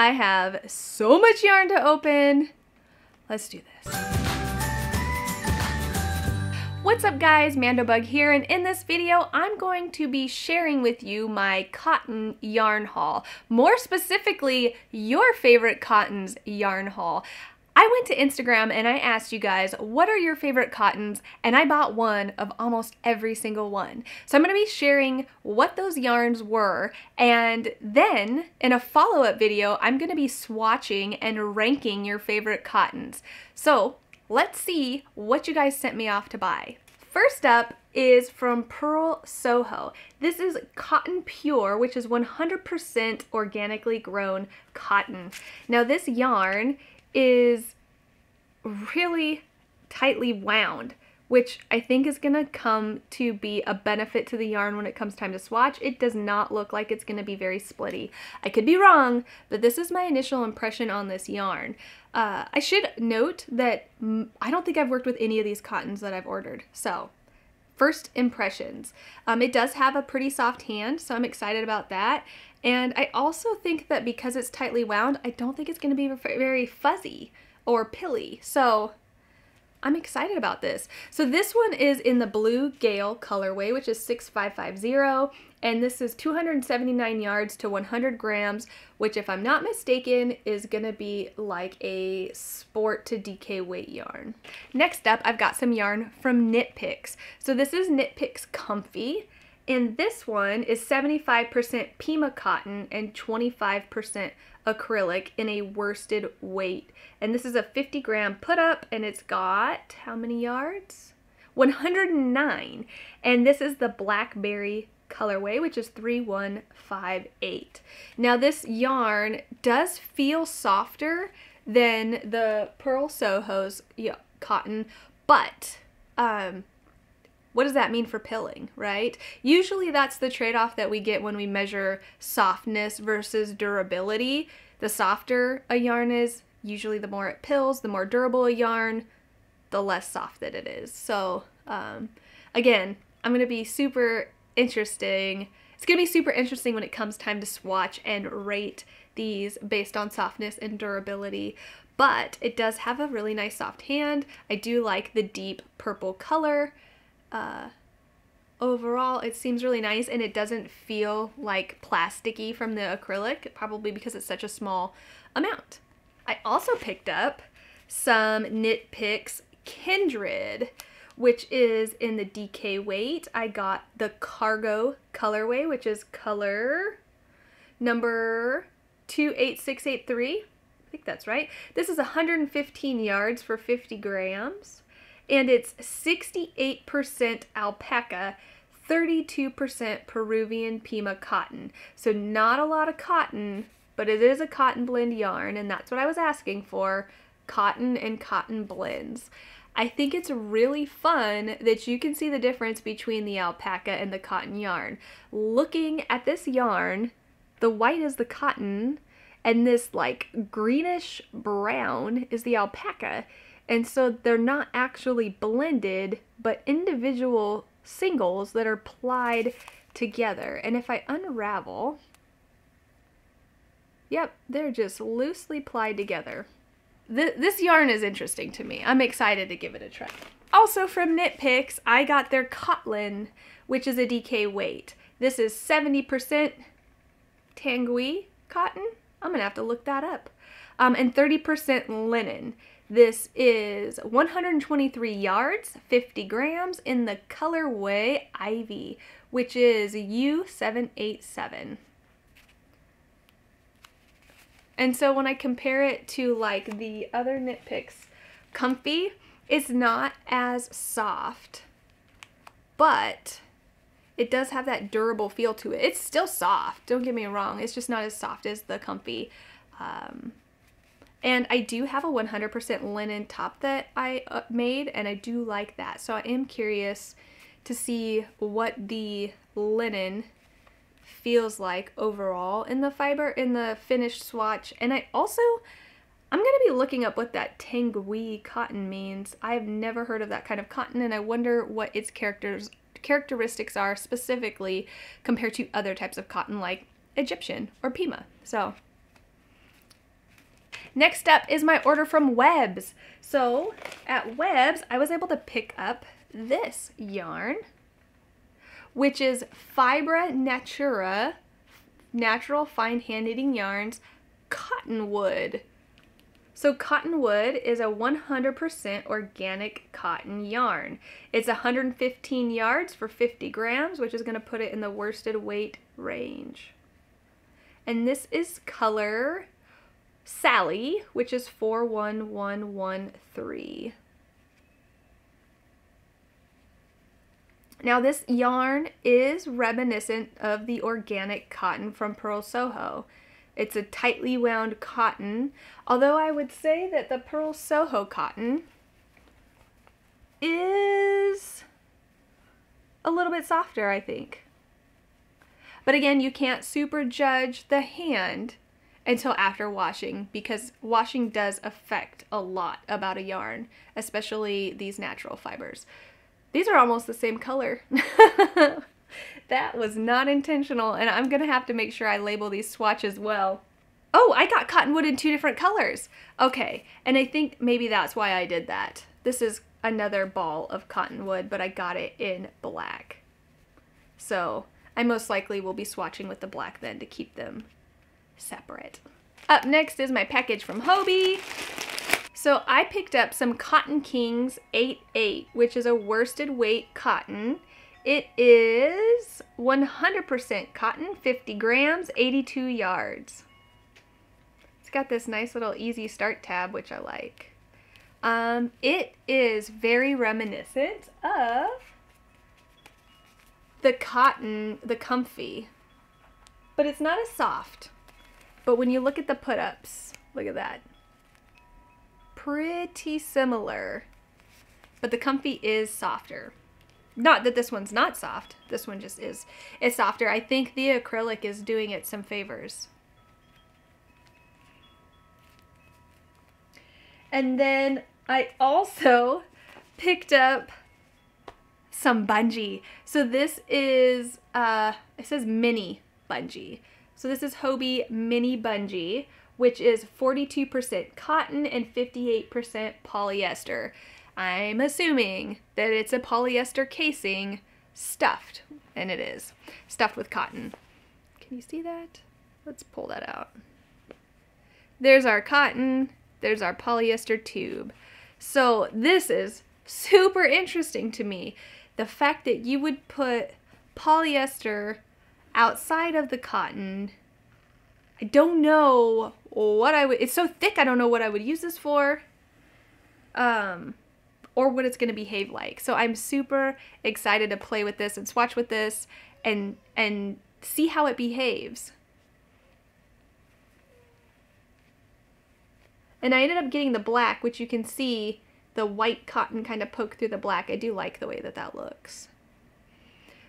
I have so much yarn to open. Let's do this. What's up guys, Mandobug here, and in this video I'm going to be sharing with you my cotton yarn haul. More specifically, your favorite cottons yarn haul. I went to Instagram and I asked you guys, what are your favorite cottons? And I bought one of almost every single one. So I'm going to be sharing what those yarns were, and then in a follow-up video, I'm going to be swatching and ranking your favorite cottons. So let's see what you guys sent me off to buy. First up is from Purl Soho. This is Cotton Pure, which is 100% organically grown cotton. Now this yarn is really tightly wound, which I think is going to come to be a benefit to the yarn when it comes time to swatch. It does not look like it's going to be very splitty. I could be wrong, but this is my initial impression on this yarn. I should note that I don't think I've worked with any of these cottons that I've ordered. So first impressions. It does have a pretty soft hand, so I'm excited about that. And I also think that because it's tightly wound, I don't think it's going to be very fuzzy or pilly. So I'm excited about this. So this one is in the Blue Gale colorway, which is 6550, and this is 279 yards to 100 grams, which if I'm not mistaken is going to be like a sport to DK weight yarn. Next up, I've got some yarn from Nitpicks. So this is Nitpicks Comfy. And this one is 75% Pima cotton and 25% acrylic in a worsted weight. And this is a 50 gram put up, and it's got how many yards? 109. And this is the Blackberry colorway, which is 3158. Now this yarn does feel softer than the Purl Soho's cotton, but what does that mean for pilling, right? Usually that's the trade-off that we get when we measure softness versus durability. The softer a yarn is, usually the more it pills, the more durable a yarn, the less soft that it is. So again, I'm going to be super interesting. It's going to be super interesting when it comes time to swatch and rate these based on softness and durability. But it does have a really nice soft hand. I do like the deep purple color. Overall, it seems really nice, and it doesn't feel like plasticky from the acrylic, probably because it's such a small amount. I also picked up some Nitpicks Kindred, which is in the DK weight. I got the Cargo colorway, which is color number 28683. I think that's right. This is 115 yards for 50 grams. And it's 68% alpaca, 32% Peruvian Pima cotton. So not a lot of cotton, but it is a cotton blend yarn, and that's what I was asking for, cotton and cotton blends. I think it's really fun that you can see the difference between the alpaca and the cotton yarn. Looking at this yarn, the white is the cotton, and this like greenish brown is the alpaca. And so they're not actually blended, but individual singles that are plied together. And if I unravel, yep, they're just loosely plied together. This yarn is interesting to me. I'm excited to give it a try. Also from Nitpicks, I got their Cotlin, which is a DK weight. This is 70% Tangui cotton. I'm gonna have to look that up. And 30% linen. This is 123 yards, 50 grams in the colorway Ivy, which is U787. And so when I compare it to like the other Nitpicks Comfy, it's not as soft, but it does have that durable feel to it. It's still soft, don't get me wrong. It's just not as soft as the Comfy. And I do have a 100% linen top that I made, and I do like that. So I am curious to see what the linen feels like overall in the fiber, in the finished swatch. And I'm going to be looking up what that Tangui cotton means. I've never heard of that kind of cotton, and I wonder what its characteristics are specifically compared to other types of cotton like Egyptian or Pima. So Next up is my order from Webs. So at Webs, I was able to pick up this yarn, which is Fibra Natura, Natural Fine Hand Knitting Yarns, Cottonwood. So Cottonwood is a 100% organic cotton yarn. It's 115 yards for 50 grams, which is going to put it in the worsted weight range. And this is color Sally, which is 41113. Now this yarn is reminiscent of the organic cotton from Purl Soho. It's a tightly wound cotton, although I would say that the Purl Soho cotton is a little bit softer, I think. But again, you can't super judge the hand until after washing, because washing does affect a lot about a yarn, especially these natural fibers. These are almost the same color. That was not intentional, and I'm gonna have to make sure I label these swatches well. Oh, I got Cottonwood in 2 different colors. Okay, and I think maybe that's why I did that. This is another ball of Cottonwood, but I got it in black. So I most likely will be swatching with the black then to keep them separate. Up next is my package from Hobbii. So I picked up some Cotton Kings 8/8, which is a worsted weight cotton. It is 100% cotton, 50 grams, 82 yards. It's got this nice little easy start tab, which I like. It is very reminiscent of the cotton, the Comfy, but it's not as soft. But when you look at the put-ups, look at that. Pretty similar, but the Comfy is softer. Not that this one's not soft, this one just is. It's softer. I think the acrylic is doing it some favors. And then I also picked up some Bungee. So this is, it says mini Bungee. So this is Hobbii Mini Bungee, which is 42% cotton and 58% polyester. I'm assuming that it's a polyester casing stuffed, and it is stuffed with cotton. Can you see that? Let's pull that out. There's our cotton, there's our polyester tube. So this is super interesting to me. The fact that you would put polyester outside of the cotton. I don't know what I would, it's so thick I don't know what I would use this for. Or what it's going to behave like. So I'm super excited to play with this and swatch with this and see how it behaves. And I ended up getting the black, which you can see the white cotton kind of poke through the black. I do like the way that that looks.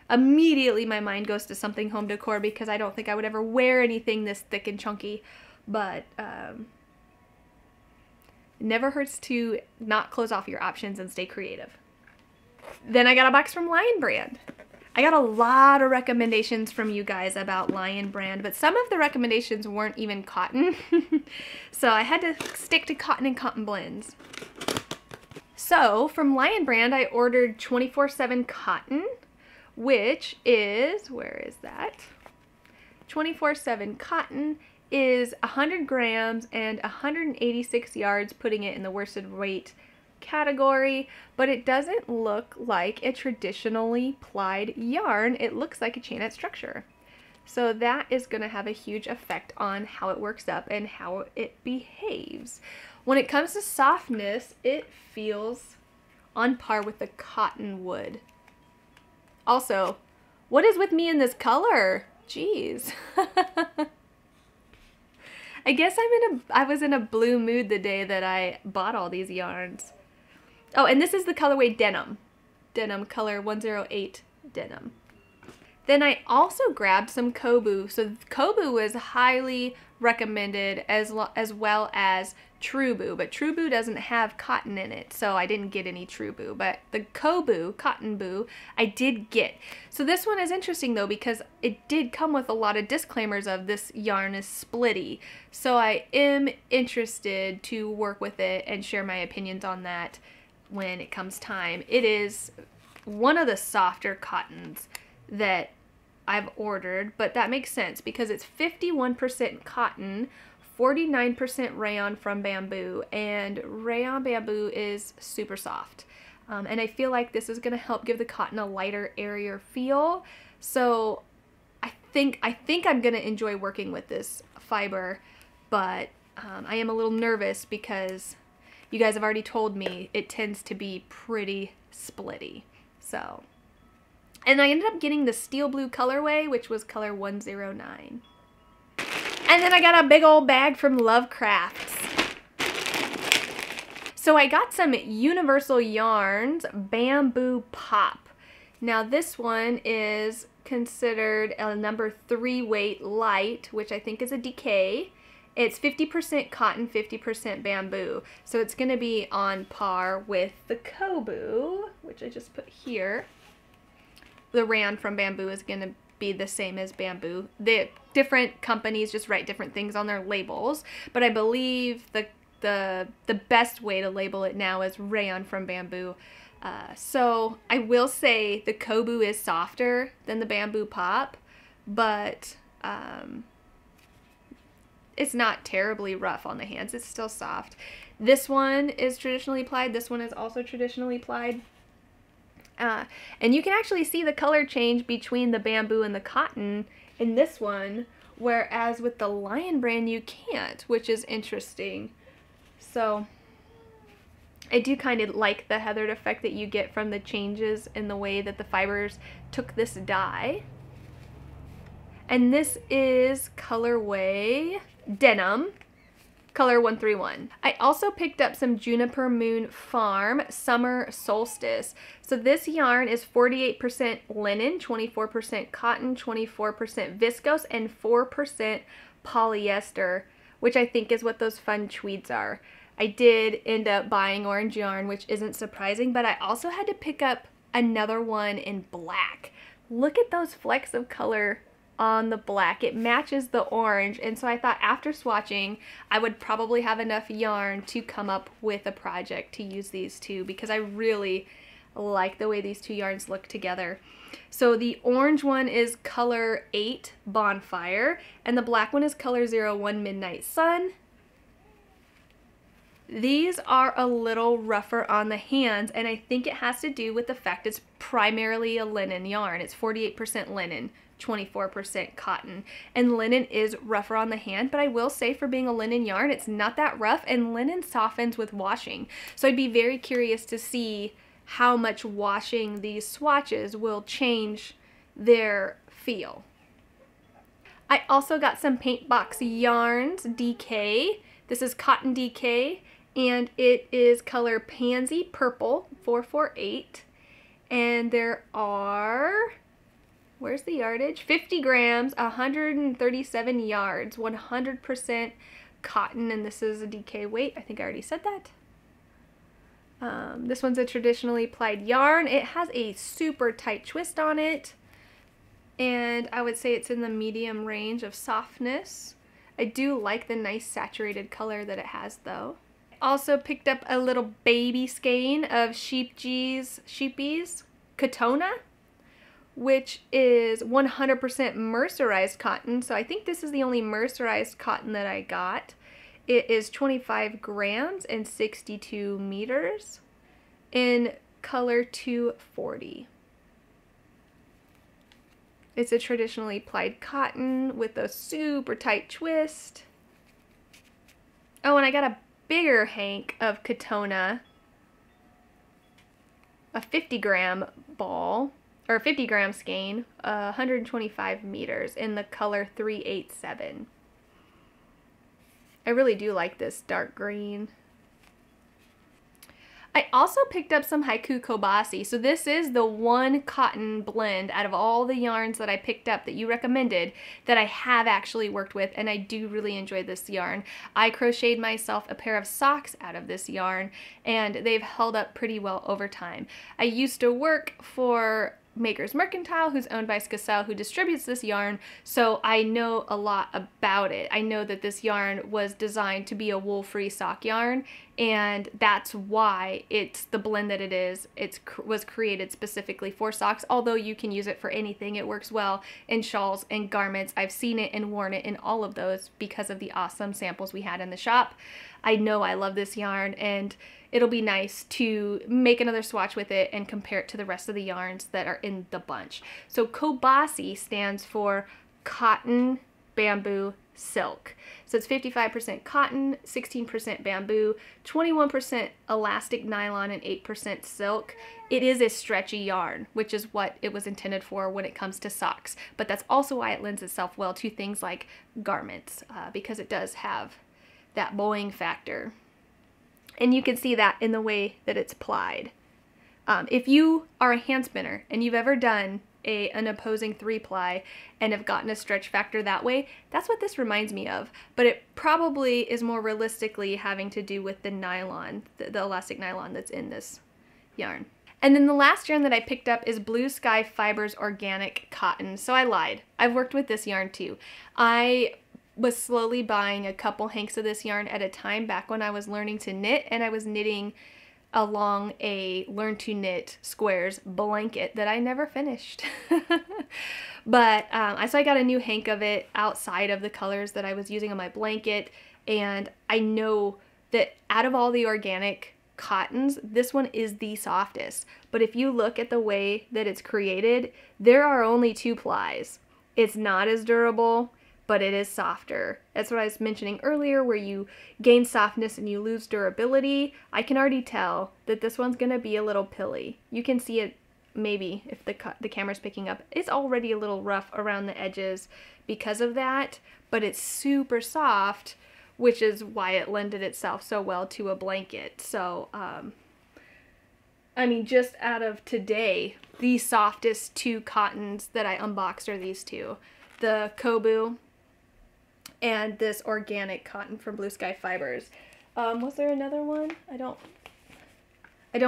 Immediately my mind goes to something home decor because I don't think I would ever wear anything this thick and chunky, but it never hurts to not close off your options and stay creative. Then I got a box from Lion Brand. I got a lot of recommendations from you guys about Lion Brand, but some of the recommendations weren't even cotton. So I had to stick to cotton and cotton blends. So from Lion Brand, I ordered 24/7 cotton, which is, where is that? 24/7 cotton is 100 grams and 186 yards, putting it in the worsted weight category, but it doesn't look like a traditionally plied yarn. It looks like a chainette structure. So that is going to have a huge effect on how it works up and how it behaves. When it comes to softness, it feels on par with the Cottonwood. Also, what is with me in this color? Jeez. I guess I was in a blue mood the day that I bought all these yarns. Oh, and this is the colorway Denim. Denim color 108 Denim. Then I also grabbed some CoBoo. So CoBoo was highly recommended, as well as TrueBoo, but TrueBoo doesn't have cotton in it, so I didn't get any TrueBoo, but the CoBoo, Cotton Boo, I did get. So this one is interesting though, because it did come with a lot of disclaimers of this yarn is splitty, so I am interested to work with it and share my opinions on that when it comes time. It is one of the softer cottons that I've ordered, but that makes sense because it's 51% cotton, 49% rayon from bamboo, and rayon bamboo is super soft. And I feel like this is going to help give the cotton a lighter, airier feel. So I think I'm going to enjoy working with this fiber, but I am a little nervous because you guys have already told me it tends to be pretty splitty. So, and I ended up getting the steel blue colorway, which was color 109. And then I got a big old bag from Lovecraft. So I got some Universal Yarns Bamboo Pop. Now this one is considered a number 3 weight light, which I think is a DK. It's 50% cotton, 50% bamboo. So it's going to be on par with the CoBoo, which I just put here. The rayon from bamboo is going to be the same as bamboo. The different companies just write different things on their labels, but I believe the best way to label it now is rayon from bamboo. So I will say the CoBoo is softer than the Bamboo Pop, but it's not terribly rough on the hands. It's still soft. This one is traditionally plied. This one is also traditionally plied. And you can actually see the color change between the bamboo and the cotton in this one, whereas with the Lion brand you can't, which is interesting. So I do kind of like the heathered effect that you get from the changes in the way that the fibers took this dye. And this is colorway Denim, color 131. I also picked up some Juniper Moon Farm Summer Solstice. So this yarn is 48% linen, 24% cotton, 24% viscose, and 4% polyester, which I think is what those fun tweeds are. I did end up buying orange yarn, which isn't surprising, but I also had to pick up another one in black. Look at those flecks of color on the black. It matches the orange, and so I thought after swatching I would probably have enough yarn to come up with a project to use these two, because I really like the way these two yarns look together. So the orange one is color 8 Bonfire, and the black one is color 01 Midnight Sun. These are a little rougher on the hands, and I think it has to do with the fact it's primarily a linen yarn. It's 48% linen, 24% cotton, and linen is rougher on the hand, but I will say for being a linen yarn, it's not that rough, and linen softens with washing. So I'd be very curious to see how much washing these swatches will change their feel. I also got some Paintbox Yarns DK. This is Cotton DK, and it is color Pansy Purple 448, and there are, where's the yardage? 50 grams, 137 yards, 100% cotton, and this is a DK weight. I think I already said that. This one's a traditionally plied yarn. It has a super tight twist on it, and I would say it's in the medium range of softness. I do like the nice saturated color that it has though. Also picked up a little baby skein of Sheepies Katona, which is 100% mercerized cotton. So I think this is the only mercerized cotton that I got. It is 25 grams and 62 meters in color 240. It's a traditionally plied cotton with a super tight twist. Oh, and I got a bigger hank of Katona, a 50 gram ball, or 50 gram skein, 125 meters in the color 387. I really do like this dark green. I also picked up some HiKoo CoBaSi. So this is the one cotton blend out of all the yarns that I picked up that you recommended that I have actually worked with, and I do really enjoy this yarn. I crocheted myself a pair of socks out of this yarn, and they've held up pretty well over time. I used to work for Maker's Mercantile, who's owned by Skacel, who distributes this yarn, so I know a lot about it. I know that this yarn was designed to be a wool-free sock yarn, and that's why it's the blend that it is. It was created specifically for socks, although you can use it for anything. It works well in shawls and garments. I've seen it and worn it in all of those because of the awesome samples we had in the shop. I know I love this yarn, and it'll be nice to make another swatch with it and compare it to the rest of the yarns that are in the bunch. So CoBaSi stands for cotton, bamboo, silk. So it's 55% cotton, 16% bamboo, 21% elastic nylon, and 8% silk. It is a stretchy yarn, which is what it was intended for when it comes to socks. But that's also why it lends itself well to things like garments, because it does have that bowing factor. And you can see that in the way that it's plied. If you are a hand spinner and you've ever done an opposing 3-ply and have gotten a stretch factor that way, that's what this reminds me of. But it probably is more realistically having to do with the nylon, the elastic nylon that's in this yarn. And then the last yarn that I picked up is Blue Sky Fibers Organic Cotton. So I lied. I've worked with this yarn too. I was slowly buying a couple hanks of this yarn at a time back when I was learning to knit, and I was knitting along a Learn to Knit Squares blanket that I never finished. But so I got a new hank of it outside of the colors that I was using on my blanket, and I know that out of all the organic cottons, this one is the softest. But if you look at the way that it's created, there are only 2 plies. It's not as durable, but it is softer. That's what I was mentioning earlier, where you gain softness and you lose durability. I can already tell that this one's gonna be a little pilly. You can see it maybe if the camera's picking up. It's already a little rough around the edges because of that, but it's super soft, which is why it lended itself so well to a blanket. So, I mean, just out of today, the softest 2 cottons that I unboxed are these 2. The CoBoo and this organic cotton from Blue Sky Fibers. Was there another one? I don't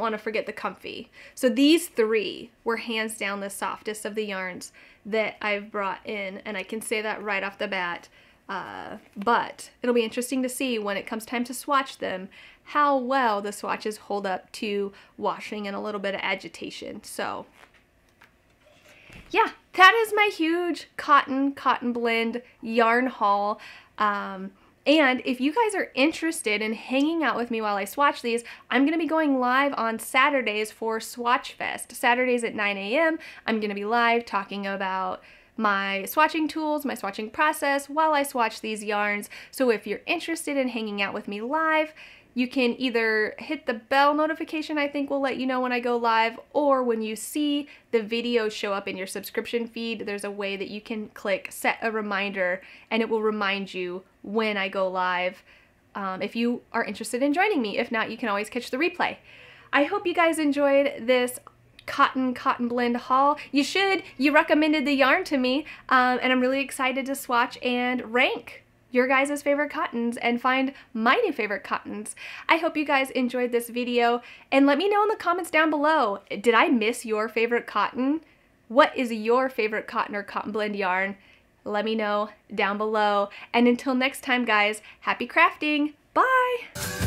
want to forget the Comfy. So these 3 were hands down the softest of the yarns that I've brought in, and I can say that right off the bat. But it'll be interesting to see when it comes time to swatch them, how well the swatches hold up to washing and a little bit of agitation. So yeah, that is my huge cotton blend yarn haul. And if you guys are interested in hanging out with me while I swatch these, I'm going to be going live on Saturdays for SWATCHFEST. Saturdays at 9 a.m. I'm going to be live talking about my swatching tools, my swatching process while I swatch these yarns. So if you're interested in hanging out with me live, you can either hit the bell notification, I think will let you know when I go live, or when you see the video show up in your subscription feed, there's a way that you can click set a reminder and it will remind you when I go live if you are interested in joining me. If not, you can always catch the replay. I hope you guys enjoyed this cotton blend haul. You should. You recommended the yarn to me, and I'm really excited to swatch and rank your guys' favorite cottons and find my new favorite cottons. I hope you guys enjoyed this video, and let me know in the comments down below, did I miss your favorite cotton? What is your favorite cotton or cotton blend yarn? Let me know down below. And until next time, guys, happy crafting. Bye!